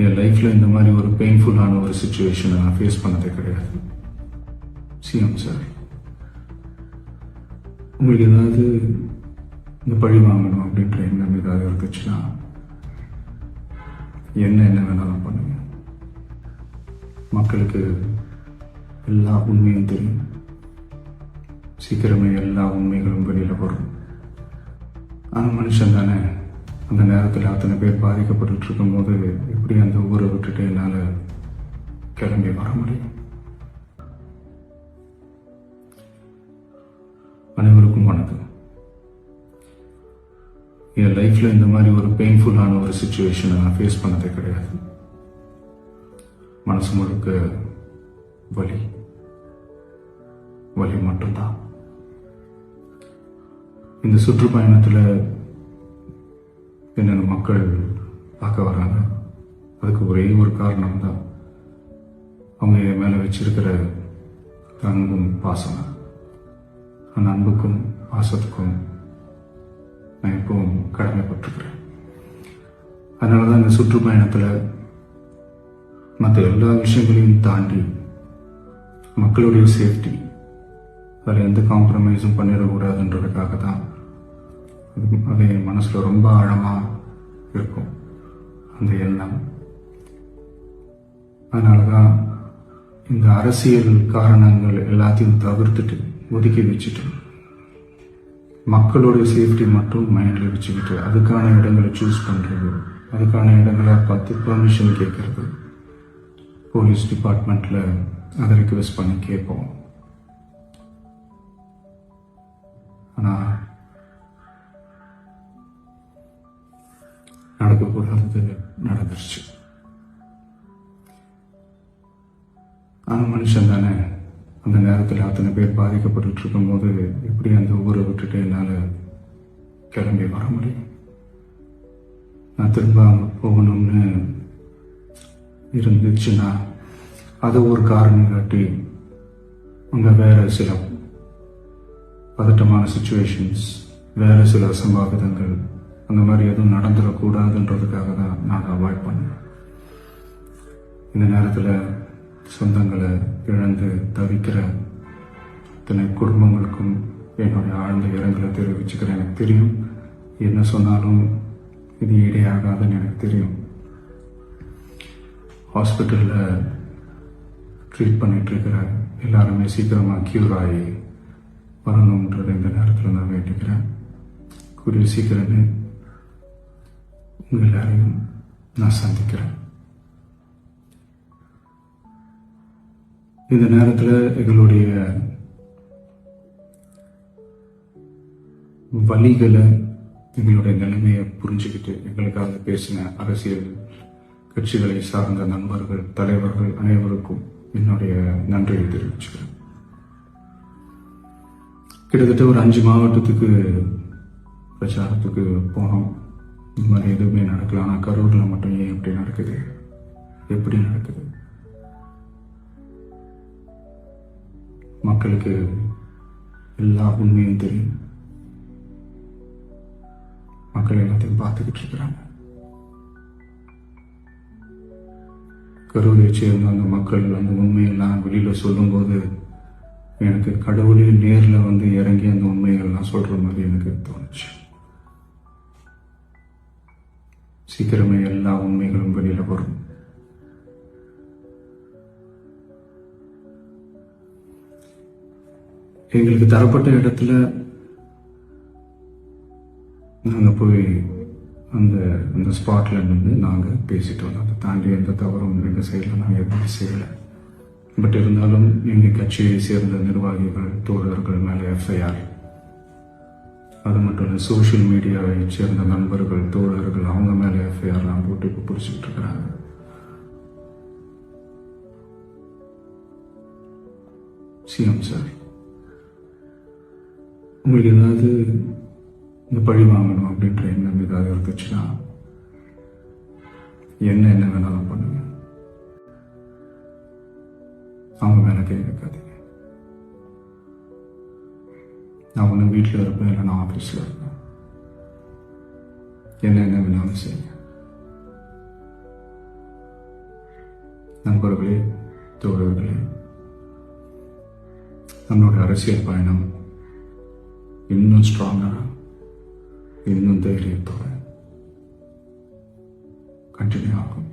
என் லைஃப்பில் இந்த மாதிரி ஒரு பெயின்ஃபுல்லான ஒரு சுச்சுவேஷனை நான் ஃபேஸ் பண்ணதே கிடையாது. சிஎம் சார், உங்களுக்கு ஏதாவது இந்த பழி வாங்கணும் அப்படின்ற எண்ணம் ஏதாவது இருந்துச்சுன்னா என்ன வேணாலும் பண்ணுங்க. மக்களுக்கு எல்லா உண்மையும் தெரியும். சீக்கிரமே எல்லா உண்மைகளும் வெளியில் வரும். ஆனால் மனுஷன் தானே, அந்த நேரத்தில் அத்தனை பேர் பாதிக்கப்பட்டு இருக்கும்போது எப்படி அந்த ஊரை விட்டுட்டு என்னால் கிளம்பி வர முடியும்? அனைவருக்கும் வணக்கம். என் லைஃப்பில் இந்த மாதிரி ஒரு பெயின்ஃபுல்லான ஒரு சுச்சுவேஷனை நான் ஃபேஸ் பண்ணதே கிடையாது. மனசு முழுக்க வலி மட்டும்தான். இந்த சுற்றுப்பயணத்தில் என்னென்ன மக்கள் பார்க்க வராங்க, அதுக்கு ஒரே ஒரு காரணம் தான், அவங்க என் மேலே வச்சிருக்கிற அன்பும் பாசம். அந்த அன்புக்கும் பாசத்துக்கும் நான் எப்பவும் கடமைப்பட்டிருக்கிறேன். அதனால தான் இந்த சுற்றுப்பயணத்தில் மற்ற எல்லா விஷயங்களையும் தாண்டி மக்களுடைய சேஃப்டி, அதில் எந்த காம்ப்ரமைஸும் பண்ணிடக்கூடாதுன்றதுக்காக தான் அது என் மனசில் ரொம்ப ஆழமாக இருக்கும் அந்த எண்ணம். அதனால தான் இந்த அரசியல் காரணங்கள் எல்லாத்தையும் தவிர்த்துட்டு ஒதுக்கி வச்சுட்டு மக்களுடைய சேஃப்டி மட்டும் மைண்டில் வச்சுக்கிட்டு அதுக்கான இடங்களை சூஸ் பண்ணுறது, அதுக்கான இடங்களை பார்த்து பெர்மிஷன் கேட்கறது, போலீஸ் டிபார்ட்மெண்ட்டில் அதை ரிக்வெஸ்ட் பண்ணி கேட்போம். ஆனால் நடக்கக்கூடாதது நடந்துருச்சு. ஆனால் மனுஷன் தானே, அந்த நேரத்தில் அத்தனை பேர் பாதிக்கப்பட்டு இருக்கும்போது எப்படி அந்த ஊரை விட்டுட்டு என்னால் கிளம்பி வர முடியும்? நான் திரும்ப அங்கே போகணும்னு இருந்துச்சுன்னா அதை ஒரு காரணம் காட்டி அங்கே வேற சில பதட்டமான சுச்சுவேஷன்ஸ், வேற சில அசம்பாவிதங்கள், அந்த மாதிரி எதுவும் நடந்துடக்கூடாதுன்றதுக்காக தான் நான் அவாய்ட் பண்ணேன். இந்த நேரத்தில் சொந்தங்களை இழந்து தவிக்கிற இத்தனை குடும்பங்களுக்கும் என்னுடைய ஆழ்ந்த இரங்கலை தெரிவிச்சுக்கிறேன். எனக்கு தெரியும், என்ன சொன்னாலும் இது ஈடையாகாதுன்னு எனக்கு தெரியும். ஹாஸ்பிட்டலில் ட்ரீட் பண்ணிட்டு இருக்கிற எல்லாருமே சீக்கிரமாக க்யூர் ஆகி வரணுன்றதை இந்த நேரத்தில் நான் வேண்டிக்கிறேன். கூடிய சீக்கிரமே உங்கள் எல்லாரையும் நான் சந்திக்கிறேன். இந்த நேரத்தில் எங்களுடைய வலிகளை, எங்களுடைய நிலைமையை புரிஞ்சுக்கிட்டு எங்களுக்காக பேசின அரசியல் கட்சிகளை சார்ந்த நண்பர்கள், தலைவர்கள் அனைவருக்கும் என்னுடைய நன்றியை தெரிவிச்சுக்கிறேன். கிட்டத்தட்ட ஒரு 5 மாவட்டத்துக்கு பிரச்சாரத்துக்கு போனோம். இந்த மாதிரி எதுவுமே நடக்கல. ஆனால் கரூரில் மட்டும் ஏன் எப்படி நடக்குது, எப்படி நடக்குது? மக்களுக்கு எல்லா உண்மையும் தெரியும். மக்கள் எல்லாத்தையும் பார்த்துக்கிட்டு இருக்கிறாங்க. கரூரை சேர்ந்த அந்த மக்கள் அந்த உண்மையெல்லாம் வெளியில் சொல்லும்போது எனக்கு கடவுளே நேரில் வந்து இறங்கி அந்த உண்மைகள்லாம் சொல்கிற மாதிரி எனக்கு தோணுச்சு. சீக்கிரமே எல்லா உண்மைகளும் வெளியில் வரும். எங்களுக்கு தரப்பட்ட இடத்துல நாங்கள் போய் அந்த ஸ்பாட்ல நின்று நாங்கள் பேசிட்டு வந்தோம். அதை தாண்டி எந்த தவறும் எங்கள் சைடில் நாங்கள் எதுவும் செய்யலை. பட் இருந்தாலும் எங்கள் கட்சியை சேர்ந்த நிர்வாகிகள், தோழர்கள் மேலே எஃப்ஐஆர், அது மட்டும் இல்லை சோஷியல் மீடியாவை சேர்ந்த நண்பர்கள், தோழர்கள், அவங்க மேலே எஃப்ஐஆர்லாம் போட்டு இப்போ பிடிச்சிக்கிட்டு இருக்கிறாங்க. சிஎம் சார், உங்களுக்கு ஏதாவது இந்த பழி வாங்கணும் அப்படின்ற எண்ணம் ஏதாவது இருந்துச்சுன்னா என்ன வேணாலும் பண்ணுங்க. அவங்க மேலே கை வைக்காதீங்க. நான் ஒன்று வீட்டில் இருப்பேன், இல்லை நான் ஆஃபீஸில் இருப்பேன். என்ன வேணாலும் செய்யுங்க. நண்பர்களே, தோழர்களே, நம்மளோட அரசியல் பயணம் இன்னும் ஸ்ட்ராங்கா, இன்னும் தைரியத்தோட கண்டினியூ ஆகும்.